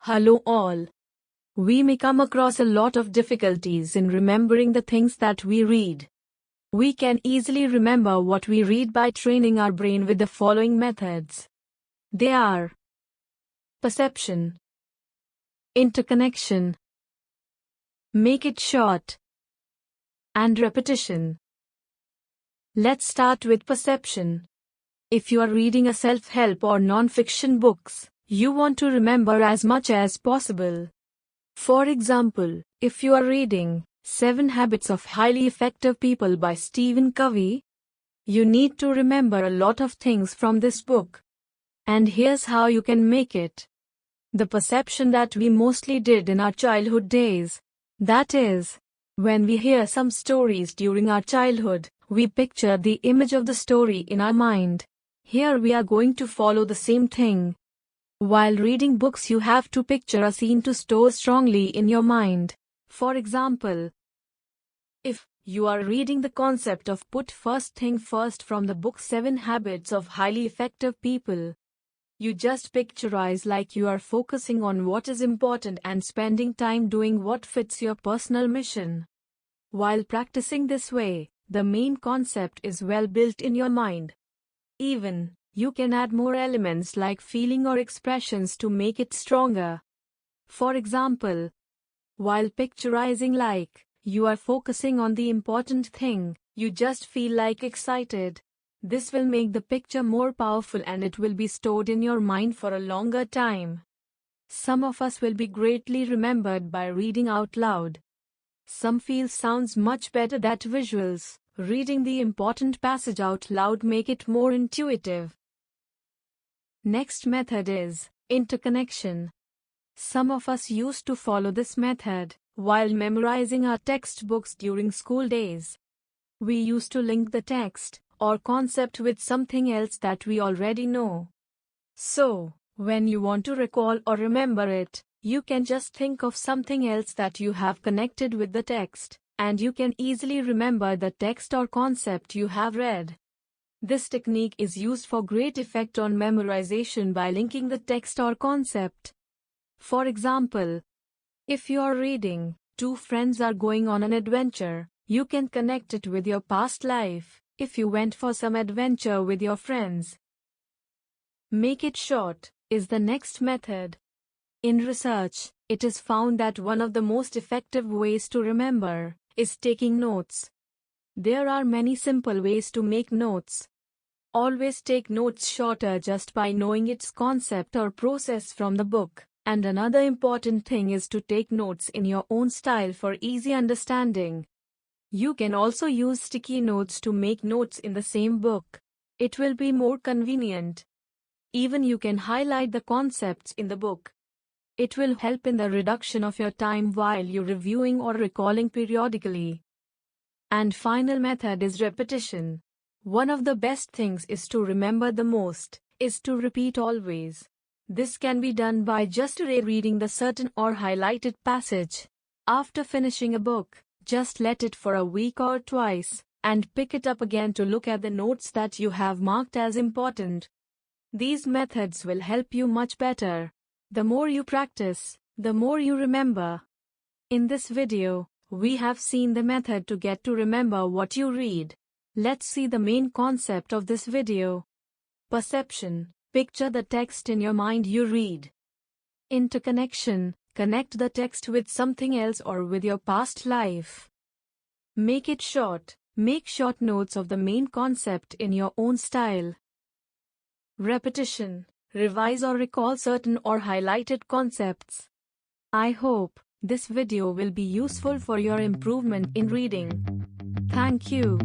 Hello all. We may come across a lot of difficulties in remembering the things that we read. We can easily remember what we read by training our brain with the following methods. They are perception, interconnection, make it short, and repetition. Let's start with perception. If you are reading a self-help or non-fiction books, you want to remember as much as possible. For example, if you are reading 7 Habits of Highly Effective People by Stephen Covey, you need to remember a lot of things from this book. And here's how you can make it. The perception that we mostly did in our childhood days. That is, when we hear some stories during our childhood, we picture the image of the story in our mind. Here we are going to follow the same thing. While reading books, you have to picture a scene to store strongly in your mind. For example, if you are reading the concept of put first thing first from the book 7 Habits of Highly Effective People, you just picturize like you are focusing on what is important and spending time doing what fits your personal mission. While practicing this way, the main concept is well built in your mind. Even, you can add more elements like feeling or expressions to make it stronger. For example, while picturizing like you are focusing on the important thing, you just feel like excited. This will make the picture more powerful and it will be stored in your mind for a longer time. Some of us will be greatly remembered by reading out loud. Some feel sounds much better than visuals. Reading the important passage out loud make it more intuitive. Next method is interconnection. Some of us used to follow this method while memorizing our textbooks during school days. We used to link the text or concept with something else that we already know. So, when you want to recall or remember it, you can just think of something else that you have connected with the text, and you can easily remember the text or concept you have read. This technique is used for great effect on memorization by linking the text or concept. For example, if you are reading, 2 friends are going on an adventure, you can connect it with your past life, if you went for some adventure with your friends. Make it short is the next method. In research, it is found that one of the most effective ways to remember is taking notes. There are many simple ways to make notes. Always take notes shorter just by knowing its concept or process from the book. And another important thing is to take notes in your own style for easy understanding. You can also use sticky notes to make notes in the same book. It will be more convenient. Even you can highlight the concepts in the book. It will help in the reduction of your time while you're reviewing or recalling periodically. And final method is repetition. One of the best things is to remember the most, is to repeat always. This can be done by just rereading the certain or highlighted passage. After finishing a book, just let it for a week or twice, and pick it up again to look at the notes that you have marked as important. These methods will help you much better. The more you practice, the more you remember. In this video, we have seen the method to get to remember what you read. Let's see the main concept of this video. Perception. Picture the text in your mind you read. Interconnection. Connect the text with something else or with your past life. Make it short. Make short notes of the main concept in your own style. Repetition. Revise or recall certain or highlighted concepts. I hope this video will be useful for your improvement in reading. Thank you.